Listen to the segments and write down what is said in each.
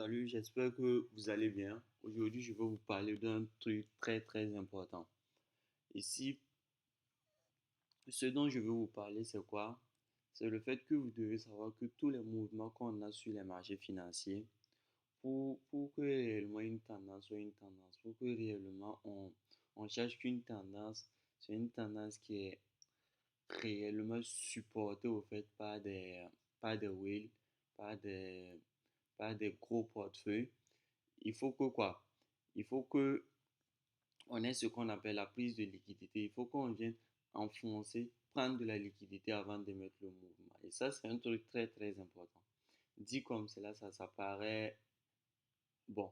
Salut, j'espère que vous allez bien. Aujourd'hui, je vais vous parler d'un truc très très important. Ici, ce dont je veux vous parler, c'est quoi? C'est le fait que vous devez savoir que tous les mouvements qu'on a sur les marchés financiers, pour que réellement une tendance soit une tendance, pour que réellement on cherche qu'une tendance, c'est une tendance qui est réellement supportée au fait par des whales, par des, par des gros portefeuilles. Il faut que quoi? Il faut que on ait ce qu'on appelle la prise de liquidité. Il faut qu'on vienne enfoncer, prendre de la liquidité avant de mettre le mouvement. Et ça, c'est un truc très très important. Dit comme cela, ça paraît bon,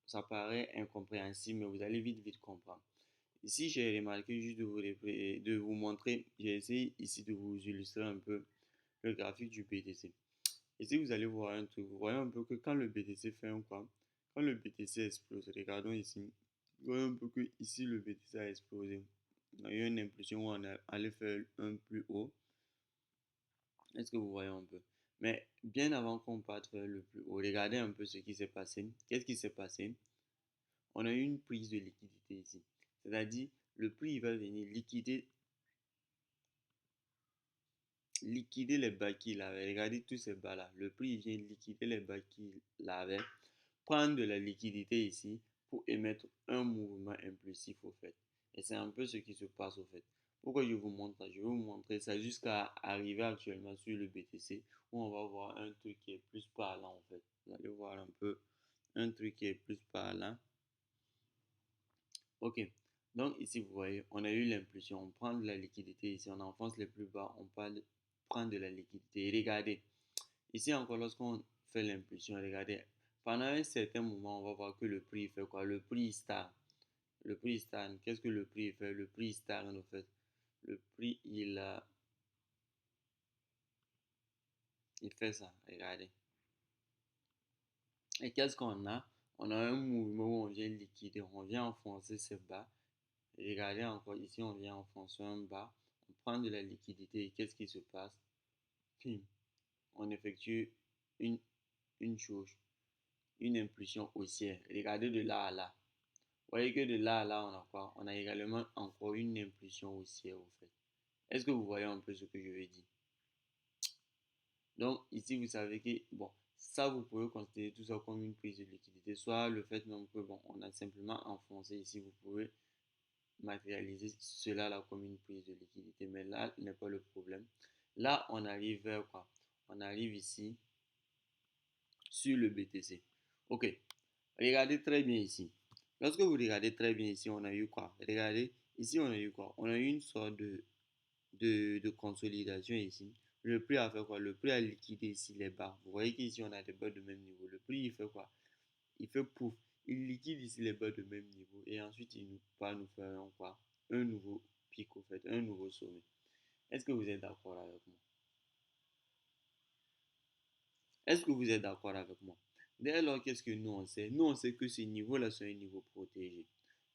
ça paraît incompréhensible, mais vous allez vite vite comprendre. Ici, j'ai remarqué juste de vous montrer, j'ai essayé ici de vous illustrer un peu le graphique du BTC. Ici, vous allez voir un truc. Vous voyez un peu que quand le BTC fait un quoi? Quand le BTC explose, regardons ici. Vous voyez un peu que ici, le BTC a explosé. On a eu une impulsion où on allait faire un plus haut. Est-ce que vous voyez un peu? Mais bien avant qu'on parte faire le plus haut, regardez un peu ce qui s'est passé. Qu'est-ce qui s'est passé? On a eu une prise de liquidité ici. C'est-à-dire, le prix il va venir liquider les bas qu'il avait. Regardez tous ces bas-là. Le prix il vient liquider les bas qu'il avait, prendre de la liquidité ici pour émettre un mouvement impulsif au fait. Et c'est un peu ce qui se passe au fait. Pourquoi je vous montre ça? Je vais vous montrer ça jusqu'à arriver actuellement sur le BTC où on va voir un truc qui est plus parlant en fait. Vous allez voir un peu un truc qui est plus parlant. Ok. Donc ici vous voyez, on a eu l'impulsion, on prend de la liquidité ici, on enfonce les plus bas, prend de la liquidité. Et regardez, ici encore, lorsqu'on fait l'impulsion, regardez, pendant un certain moment, on va voir que le prix fait quoi? Le prix stagne. Le prix stagne. Qu'est-ce que le prix fait? Le prix stagne en fait. Le prix, il fait ça. Regardez. Et qu'est-ce qu'on a? On a un mouvement où on vient liquider, on vient enfoncer ce bas. Et regardez encore ici, on vient enfoncer un bas. On prend de la liquidité et qu'est-ce qui se passe? Puis, on effectue une, une chose, une impulsion haussière. Regardez de là à là. Vous voyez que de là à là, on a quoi? On a également encore une impulsion haussière au fait. Est-ce que vous voyez un peu ce que je veux dire? Donc ici, vous savez que, bon, ça, vous pouvez considérer tout ça comme une prise de liquidité. Soit le fait même que, bon, on a simplement enfoncé ici, vous pouvez matérialiser cela là comme une prise de liquidité. Mais là n'est pas le problème. Là, on arrive vers quoi? On arrive ici sur le BTC. Ok, regardez très bien ici. Lorsque vous regardez très bien ici, on a eu quoi? Regardez, ici on a eu quoi? On a eu une sorte de consolidation ici. Le prix a fait quoi? Le prix a liquidé ici les bas. Vous voyez qu'ici on a des bas de même niveau. Le prix il fait quoi? Il fait pouf. Il liquide ici les bas de même niveau. Et ensuite il va nous faire un quoi? Un nouveau pic au fait, un nouveau sommet. Est-ce que vous êtes d'accord avec moi? Est-ce que vous êtes d'accord avec moi? Dès lors, qu'est-ce que nous on sait? Nous on sait que ce niveau-là, c'est un niveau protégé.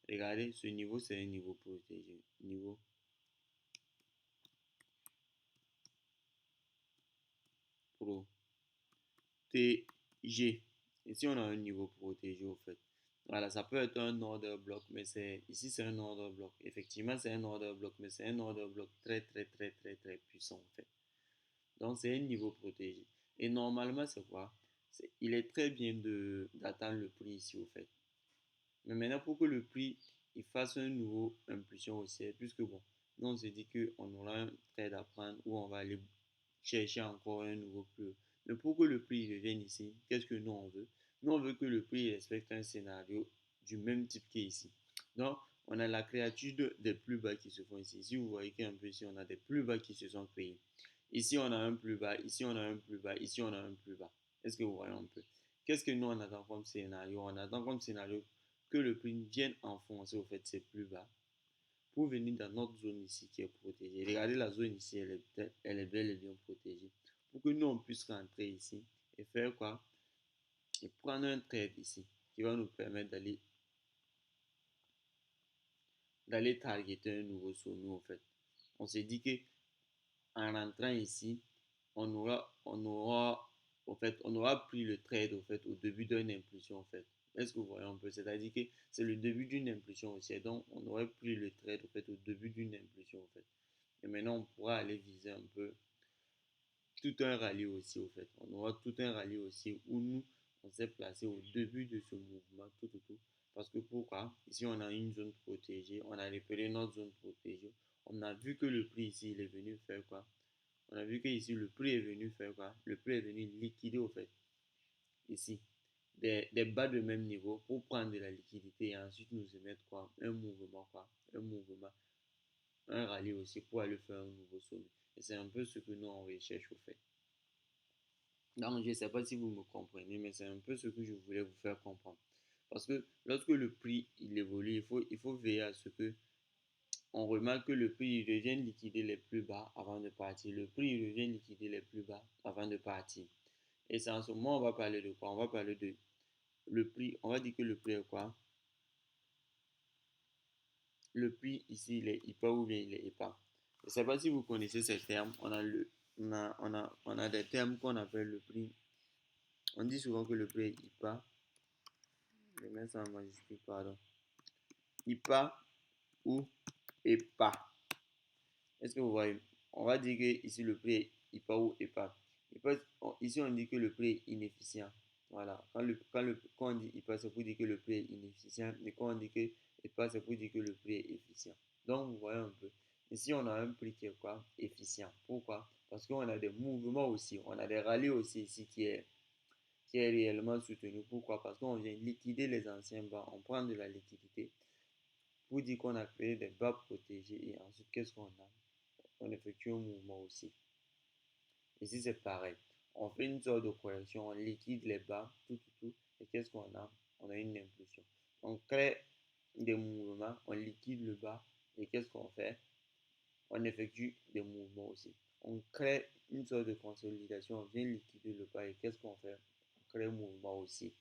Regardez, ce niveau, c'est un niveau protégé. Niveau protégé. Ici, on a un niveau protégé au fait. Voilà, ça peut être un order block, mais ici, c'est un order block. Effectivement, c'est un order block, mais c'est un order block très, très, très, très, très puissant en fait. Donc, c'est un niveau protégé. Et normalement, c'est quoi? Il est très bien d'attendre le prix ici au fait. Mais maintenant, pour que le prix il fasse un nouveau impulsion haussière, puisque bon, nous on se dit qu'on aura un trade à prendre où on va aller chercher encore un nouveau plus haut. Mais pour que le prix revienne ici, qu'est-ce que nous on veut? Nous on veut que le prix respecte un scénario du même type qu'ici. Donc, on a la créature des plus bas qui se font ici. Ici, vous voyez qu'un peu ici, on a des plus bas qui se sont créés. Ici, on a un plus bas. Ici, on a un plus bas. Ici, on a un plus bas. Est-ce que vous voyez un peu? Qu'est-ce que nous, on attend comme scénario? On attend comme scénario que le prix vienne enfoncer au fait ses plus bas pour venir dans notre zone ici qui est protégée. Regardez la zone ici, elle est bel et bien protégée. Pour que nous, on puisse rentrer ici et faire quoi? Et prendre un trade ici qui va nous permettre d'aller targeter un nouveau sommet au fait. On s'est dit que en rentrant ici, on aura fait, on aura pris le trade au fait au début d'une impulsion en fait. Est-ce que vous voyez un peu? C'est-à-dire que c'est le début d'une impulsion aussi. Donc, on aurait pris le trade au fait au début d'une impulsion en fait. Et maintenant, on pourra aller viser un peu tout un rallye aussi au fait. On aura tout un rallye aussi où nous, on s'est placé au début de ce mouvement, tout. Parce que pourquoi? Ici, on a une zone protégée. On a repéré notre zone protégée. On a vu que le prix ici, il est venu faire quoi? On a vu que ici, le prix est venu faire quoi? Le prix est venu liquider au fait. Ici. Des bas de même niveau pour prendre de la liquidité et ensuite nous émettre quoi? Un mouvement quoi? Un mouvement, un rallye aussi pour aller faire un nouveau sommet. Et c'est un peu ce que nous on recherche au fait. Donc je ne sais pas si vous me comprenez, mais c'est un peu ce que je voulais vous faire comprendre. Parce que lorsque le prix il évolue, il faut veiller à ce que on remarque que le prix il revient liquider les plus bas avant de partir. Le prix il revient liquider les plus bas avant de partir. Et c'est en ce moment on va parler de quoi? On va parler de le prix. On va dire que le prix est quoi? Le prix ici, il est hyper ou bien il est épars. Je ne sais pas si vous connaissez ces termes. On a des termes qu'on appelle le prix. On dit souvent que le prix est hyper. Je mets ça en majuscule, pardon. Hyper ou épars. Est-ce que vous voyez? On va dire que ici le prix est hyper ou épars. Ici, on dit que le prix est inefficient. Voilà. Quand on dit hyper, c'est pour dire que le prix est inefficient. Et quand on dit que épars, c'est pour dire que le prix est efficient. Donc, vous voyez un peu. Ici, on a un prix qui est quoi? Efficient. Pourquoi? Parce qu'on a des mouvements aussi. On a des rallyes aussi ici qui est réellement soutenu. Pourquoi? Parce qu'on vient liquider les anciens bas. On prend de la liquidité pour dire qu'on a créé des bas protégés. Et ensuite, qu'est-ce qu'on a? On effectue un mouvement aussi. Ici, c'est pareil. On fait une sorte de correction, on liquide les bas, tout. Et qu'est-ce qu'on a? On a une impulsion. On crée des mouvements, on liquide le bas. Et qu'est-ce qu'on fait? On effectue des mouvements aussi. On crée une sorte de consolidation, on vient liquider le bas. Et qu'est-ce qu'on fait? On crée un mouvement aussi.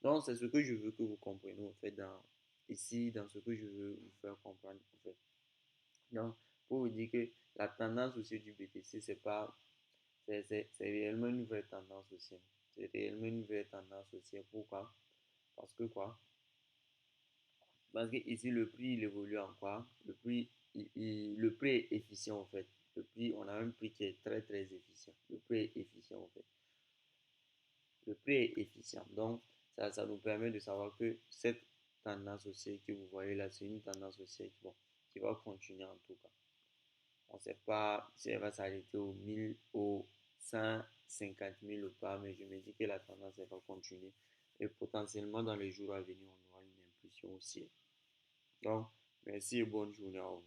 Donc, c'est ce que je veux que vous compreniez en fait ici, dans ce que je veux vous faire comprendre en fait. Donc, pour vous dire que la tendance aussi du BTC, c'est réellement une vraie tendance aussi. C'est réellement une vraie tendance aussi. Pourquoi? Parce que quoi? Parce que ici, le prix, il évolue en quoi? Le prix est efficient en fait. Le prix, on a un prix qui est très efficient. Le prix est efficient en fait. Le prix est efficient. Donc, ça nous permet de savoir que cette tendance haussière que vous voyez là, c'est une tendance haussière qui va continuer en tout cas. On ne sait pas si elle va s'arrêter au 150 000 ou pas, mais je me dis que la tendance elle va continuer. Et potentiellement dans les jours à venir, on aura une impulsion aussi. Donc, merci et bonne journée à vous.